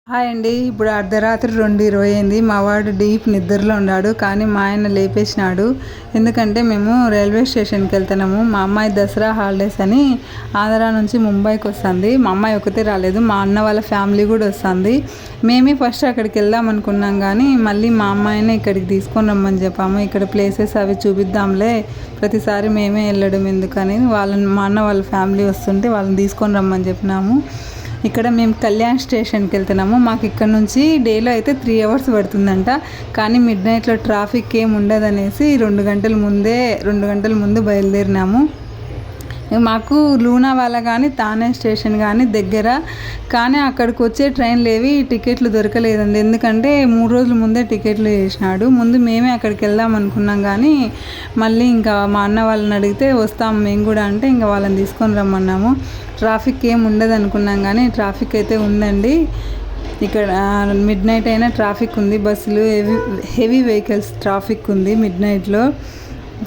Hi అండి. ఇప్పుడు అర్ధరాత్రి 2:20 అయింది. మా వాడు డీప్ నిద్రలో ఉన్నాడు. కానీ మా ఆయన లేపేసినాడు. ఎందుకంటే మేము రైల్వే స్టేషన్కి వెళ్తున్నాము. మా అమ్మాయి దసరా హాలిడేస్ అని ఆంధ్రా నుంచి ముంబైకి వస్తుంది. మా అమ్మాయి ఒకతే రాలేదు, మా అన్న వాళ్ళ ఫ్యామిలీ కూడా వస్తుంది. మేమే ఫస్ట్ అక్కడికి వెళ్దాం అనుకున్నాం, కానీ మళ్ళీ మా అమ్మాయిని ఇక్కడికి తీసుకొని రమ్మని చెప్పాము. ఇక్కడ ప్లేసెస్ అవి చూపిద్దాంలే, ప్రతిసారి మేమే వెళ్ళడం ఎందుకని మా అన్న వాళ్ళ ఫ్యామిలీ వస్తుంటే వాళ్ళని తీసుకొని రమ్మని చెప్పినాము. ఇక్కడ మేము కళ్యాణ్ స్టేషన్కి వెళ్తున్నాము. మాకు ఇక్కడ నుంచి డేలో అయితే 3 hours పడుతుందంట. కానీ మిడ్ నైట్లో ట్రాఫిక్ ఏమి ఉండదనేసి 2 గంటల ముందు బయలుదేరినాము. మాకు లూనావాలా కానీ తానే స్టేషన్ కానీ దగ్గర, కానీ అక్కడికి వచ్చే ట్రైన్లు ఏవి టికెట్లు దొరకలేదండి. ఎందుకంటే 3 రోజుల ముందే టికెట్లు చేసినాడు. ముందు మేమే అక్కడికి వెళ్దాం అనుకున్నాం, కానీ మళ్ళీ ఇంకా మా అన్న వాళ్ళని అడిగితే వస్తాము మేము కూడా అంటే ఇంకా వాళ్ళని తీసుకొని రమ్మన్నాము. ట్రాఫిక్ ఏమి ఉండదు అనుకున్నాం, కానీ ట్రాఫిక్ అయితే ఉందండి. ఇక్కడ మిడ్ నైట్ అయినా ట్రాఫిక్ ఉంది. బస్సులు హెవీ వెహికల్స్ ట్రాఫిక్ ఉంది మిడ్ నైట్లో.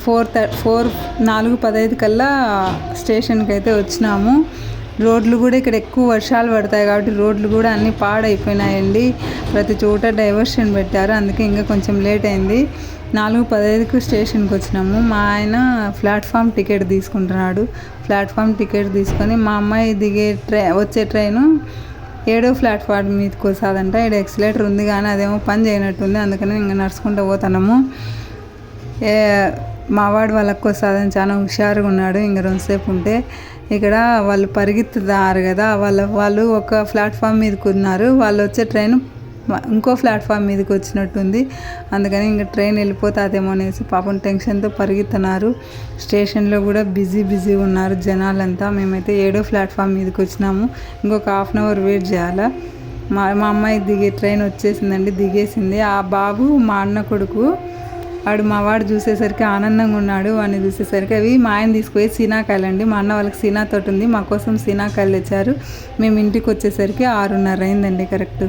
4:15 కల్లా స్టేషన్కి అయితే వచ్చినాము. రోడ్లు కూడా ఇక్కడ ఎక్కువ వర్షాలు పడతాయి కాబట్టి రోడ్లు కూడా అన్నీ పాడైపోయినాయండి. ప్రతి చోట డైవర్షన్ పెట్టారు, అందుకే ఇంకా కొంచెం లేట్ అయింది. 4:15కు స్టేషన్కి వచ్చినాము. మా ఆయన ప్లాట్ఫామ్ టికెట్ తీసుకుంటున్నాడు. ప్లాట్ఫామ్ టికెట్ తీసుకొని మా అమ్మాయి వచ్చే ట్రైను 7వ ప్లాట్ఫామ్ మీదకి వస్తుందంట. ఇక్కడ ఎక్సిలేటర్ ఉంది కానీ అదేమో పని చేయనట్టుంది, అందుకని ఇంకా నడుచుకుంటూ పోతున్నాము. మావాడు వాళ్ళకి వస్తుందని చాలా హుషారుగా ఉన్నాడు. ఇంక 2 సేపు ఉంటే ఇక్కడ వాళ్ళు పరిగెత్తుతారు కదా, వాళ్ళు ఒక ప్లాట్ఫామ్ మీదకి ఉన్నారు. వాళ్ళు వచ్చే ట్రైన్ ఇంకో ప్లాట్ఫామ్ మీదకి వచ్చినట్టుంది, అందుకని ఇంకా ట్రైన్ వెళ్ళిపోతుందేమో అనేసి పాపం టెన్షన్తో పరిగెత్తున్నారు. స్టేషన్లో కూడా బిజీ ఉన్నారు జనాలంతా. మేమైతే 7వ ప్లాట్ఫామ్ మీదకి వచ్చినాము. ఇంకొక 1/2 hour వెయిట్ చేయాలా. మా అమ్మాయి ట్రైన్ వచ్చేసిందండి, దిగేసింది. ఆ బాబు మా అన్న కొడుకు, మా వాడు చూసేసరికి ఆనందంగా ఉన్నాడు. వాడిని చూసేసరికి అవి మా ఆయన తీసుకుపోయి సీనాకాయలు అండి. మా అన్న వాళ్ళకి సీనా తోట ఉంది, మా కోసం సీనాకాయలు తెచ్చారు. మేము ఇంటికి వచ్చేసరికి 6:30 అయిందండి కరెక్ట్.